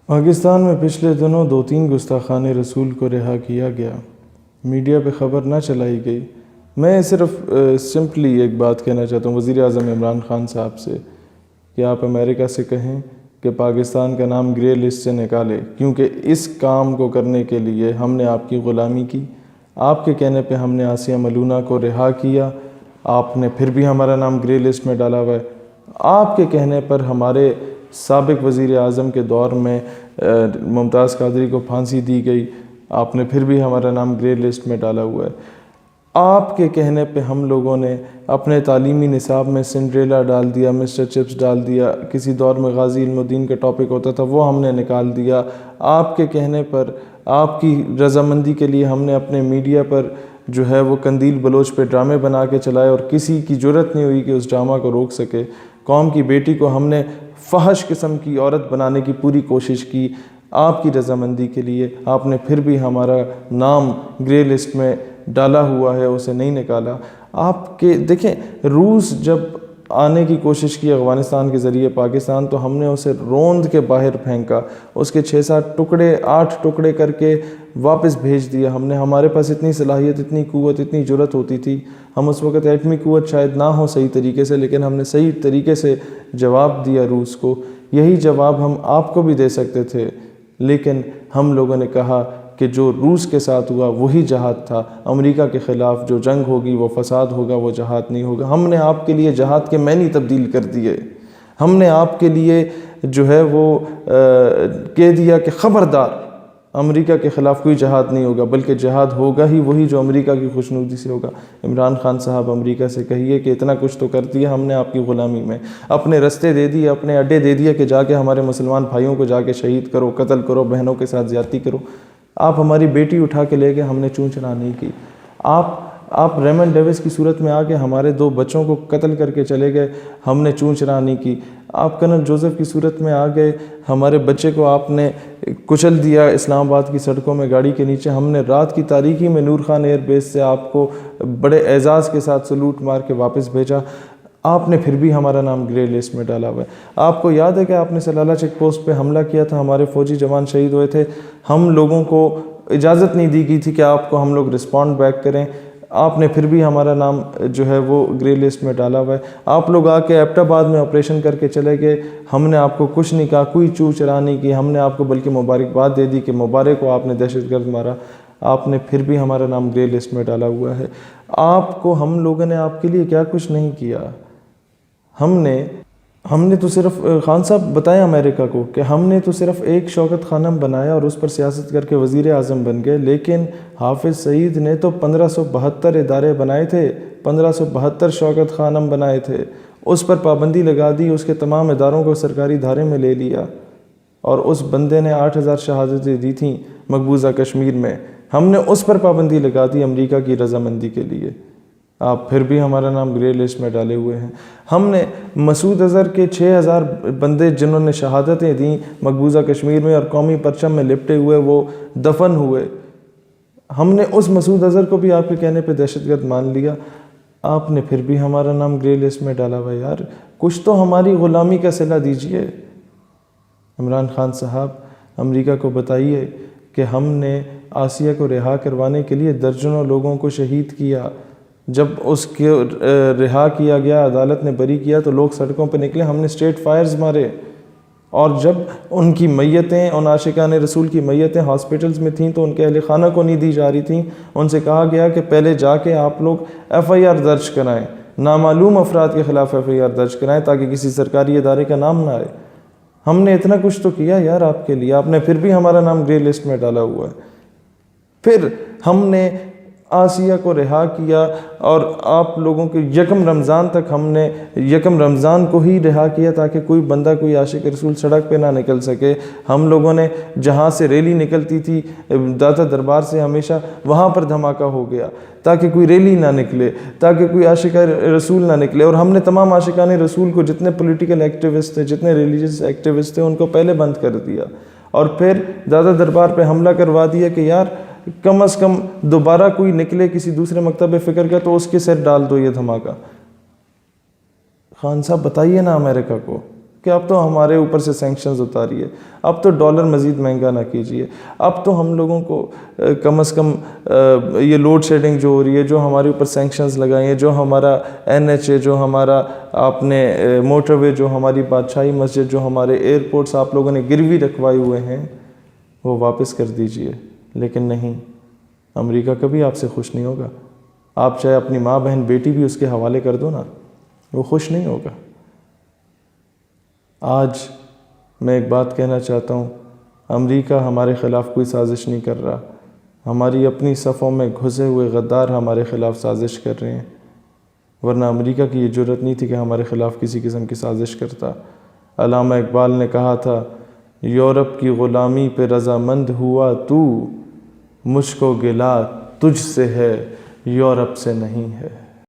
پاکستان میں پچھلے دنوں 2-3 گستاخان رسول کو رہا کیا گیا، میڈیا پہ خبر نہ چلائی گئی۔ میں صرف سمپلی ایک بات کہنا چاہتا ہوں وزیر اعظم عمران خان صاحب سے کہ آپ امریکہ سے کہیں کہ پاکستان کا نام گرے لسٹ سے نکالے، کیونکہ اس کام کو کرنے کے لیے ہم نے آپ کی غلامی کی۔ آپ کے کہنے پہ ہم نے آسیہ ملونہ کو رہا کیا، آپ نے پھر بھی ہمارا نام گرے لسٹ میں ڈالا ہوا ہے۔ آپ کے کہنے پر ہمارے سابق وزیر اعظم کے دور میں ممتاز قادری کو پھانسی دی گئی، آپ نے پھر بھی ہمارا نام گرے لسٹ میں ڈالا ہوا ہے۔ آپ کے کہنے پہ ہم لوگوں نے اپنے تعلیمی نصاب میں سنڈریلا ڈال دیا، مسٹر چپس ڈال دیا، کسی دور میں غازی علم الدین کا ٹاپک ہوتا تھا وہ ہم نے نکال دیا۔ آپ کے کہنے پر، آپ کی رضامندی کے لیے ہم نے اپنے میڈیا پر جو ہے وہ قندیل بلوچ پہ ڈرامے بنا کے چلائے اور کسی کی جرت نہیں ہوئی کہ اس ڈرامہ کو روک سکے۔ قوم کی بیٹی کو ہم نے فحش قسم کی عورت بنانے کی پوری کوشش کی۔ آپ کی رضامندی کے لیے آپ نے پھر بھی ہمارا نام گرے لسٹ میں ڈالا ہوا ہے، اسے نہیں نکالا۔ آپ کے دیکھیں، روس جب آنے کی کوشش کی افغانستان کے ذریعے پاکستان، تو ہم نے اسے روند کے باہر پھینکا، اس کے 6-7 ٹکڑے 8 ٹکڑے کر کے واپس بھیج دیا۔ ہمارے پاس اتنی صلاحیت، اتنی قوت، اتنی جرت ہوتی تھی۔ ہم اس وقت ایٹمی قوت شاید نہ ہو صحیح طریقے سے، لیکن ہم نے صحیح طریقے سے جواب دیا روس کو۔ یہی جواب ہم آپ کو بھی دے سکتے تھے، لیکن ہم لوگوں نے کہا کہ جو روس کے ساتھ ہوا وہی جہاد تھا، امریکہ کے خلاف جو جنگ ہوگی وہ فساد ہوگا، وہ جہاد نہیں ہوگا۔ ہم نے آپ کے لیے جہاد کے معنی تبدیل کر دیے۔ ہم نے آپ کے لیے جو ہے وہ کہہ دیا کہ خبردار، امریکہ کے خلاف کوئی جہاد نہیں ہوگا، بلکہ جہاد ہوگا ہی وہی جو امریکہ کی خوشنودی سے ہوگا۔ عمران خان صاحب، امریکہ سے کہیے کہ اتنا کچھ تو کر دیا ہم نے آپ کی غلامی میں، اپنے رستے دے دیے، اپنے اڈے دے دیے کہ جا کے ہمارے مسلمان بھائیوں کو جا کے شہید کرو، قتل کرو، بہنوں کے ساتھ زیادتی کرو۔ آپ ہماری بیٹی اٹھا کے لے گئے، ہم نے چون چرا نہیں کی۔ آپ ریمن ڈیوس کی صورت میں آ کے ہمارے 2 بچوں کو قتل کر کے چلے گئے، ہم نے چون چرا نہیں کی۔ آپ کرنل جوزف کی صورت میں آ گئے، ہمارے بچے کو آپ نے کچل دیا اسلام آباد کی سڑکوں میں گاڑی کے نیچے۔ ہم نے رات کی تاریکی میں نور خان ایئر بیس سے آپ کو بڑے اعزاز کے ساتھ سلوٹ مار کے واپس بھیجا، آپ نے پھر بھی ہمارا نام گرے لسٹ میں ڈالا ہوا ہے۔ آپ کو یاد ہے کہ آپ نے سلالہ چیک پوسٹ پہ حملہ کیا تھا، ہمارے فوجی جوان شہید ہوئے تھے، ہم لوگوں کو اجازت نہیں دی گئی تھی کہ آپ کو ہم لوگ رسپونڈ بیک کریں، آپ نے پھر بھی ہمارا نام جو ہے وہ گرے لسٹ میں ڈالا ہوا ہے۔ آپ لوگ آ کے ایبٹ آباد میں آپریشن کر کے چلے گئے، ہم نے آپ کو کچھ نہیں کہا، کوئی چو چرا نہیں کی، ہم نے آپ کو بلکہ مبارکباد دے دی کہ مبارک ہو، آپ نے دہشت گرد مارا، آپ نے پھر بھی ہمارا نام گرے لسٹ میں ڈالا ہوا ہے۔ آپ کو ہم لوگوں نے آپ کے لیے کیا کچھ نہیں کیا۔ ہم نے تو صرف خان صاحب بتائیں امریکہ کو کہ ہم نے تو صرف ایک شوکت خانم بنایا اور اس پر سیاست کر کے وزیر اعظم بن گئے، لیکن حافظ سعید نے تو 1572 ادارے بنائے تھے، 1572 شوکت خانم بنائے تھے، اس پر پابندی لگا دی، اس کے تمام اداروں کو سرکاری دھارے میں لے لیا، اور اس بندے نے 8000 شہادتیں دی تھیں مقبوضہ کشمیر میں، ہم نے اس پر پابندی لگا دی امریکہ کی رضامندی کے لیے۔ آپ پھر بھی ہمارا نام گرے لسٹ میں ڈالے ہوئے ہیں۔ ہم نے مسعود اظہر کے 6000 بندے جنہوں نے شہادتیں دیں مقبوضہ کشمیر میں اور قومی پرچم میں لپٹے ہوئے وہ دفن ہوئے، ہم نے اس مسعود اظہر کو بھی آپ کے کہنے پہ دہشت گرد مان لیا، آپ نے پھر بھی ہمارا نام گرے لسٹ میں ڈالا ہوا ہے۔ یار کچھ تو ہماری غلامی کا صلہ دیجئے۔ عمران خان صاحب، امریکہ کو بتائیے کہ ہم نے آسیہ کو رہا کروانے کے لیے درجنوں لوگوں کو شہید کیا، جب اس کے رہا کیا گیا، عدالت نے بری کیا تو لوگ سڑکوں پہ نکلے، ہم نے اسٹریٹ فائرز مارے، اور جب ان کی میتیں، ان عاشقان رسول کی میتیں ہاسپٹلز میں تھیں تو ان کے اہل خانہ کو نہیں دی جا رہی تھیں، ان سے کہا گیا کہ پہلے جا کے آپ لوگ FIR درج کرائیں، نامعلوم افراد کے خلاف FIR درج کرائیں تاکہ کسی سرکاری ادارے کا نام نہ آئے۔ ہم نے اتنا کچھ تو کیا یار آپ کے لیے، آپ نے پھر بھی ہمارا نام گرے لسٹ میں ڈالا ہوا ہے۔ پھر ہم نے آسیہ کو رہا کیا، اور آپ لوگوں کے یکم رمضان تک ہم نے یکم رمضان کو ہی رہا کیا تاکہ کوئی بندہ، کوئی عاشق رسول سڑک پہ نہ نکل سکے۔ ہم لوگوں نے جہاں سے ریلی نکلتی تھی داتا دربار سے، ہمیشہ وہاں پر دھماکہ ہو گیا تاکہ کوئی ریلی نہ نکلے، تاکہ کوئی عاشق رسول نہ نکلے، اور ہم نے تمام عاشقان رسول کو، جتنے پولیٹیکل ایکٹیوسٹ تھے، جتنے ریلیجس ایکٹیوسٹ تھے، ان کو پہلے بند کر دیا، اور پھر داتا دربار پہ حملہ کروا دیا کہ یار کم از کم دوبارہ کوئی نکلے کسی دوسرے مکتب فکر کا تو اس کے سر ڈال دو یہ دھماکہ۔ خان صاحب بتائیے نا امریکہ کو کہ اب تو ہمارے اوپر سے سینکشنز اتاریے، اب تو ڈالر مزید مہنگا نہ کیجیے، اب تو ہم لوگوں کو کم از کم یہ لوڈ شیڈنگ جو ہو رہی ہے، جو ہمارے اوپر سینکشنز لگائیں ہیں، جو ہمارا NH ہے، جو ہمارا آپ نے موٹر وے، جو ہماری بادشاہی مسجد، جو ہمارے ایئرپورٹس آپ لوگوں نے گروی رکھوائے ہوئے ہیں، وہ واپس کر دیجیے۔ لیکن نہیں، امریکہ کبھی آپ سے خوش نہیں ہوگا۔ آپ چاہے اپنی ماں، بہن، بیٹی بھی اس کے حوالے کر دو نا، وہ خوش نہیں ہوگا۔ آج میں ایک بات کہنا چاہتا ہوں، امریکہ ہمارے خلاف کوئی سازش نہیں کر رہا، ہماری اپنی صفوں میں گھسے ہوئے غدار ہمارے خلاف سازش کر رہے ہیں، ورنہ امریکہ کی یہ جرأت نہیں تھی کہ ہمارے خلاف کسی قسم کی سازش کرتا۔ علامہ اقبال نے کہا تھا، یورپ کی غلامی پہ رضامند ہوا تو، مجھ کو گلہ تجھ سے ہے، یورپ سے نہیں ہے۔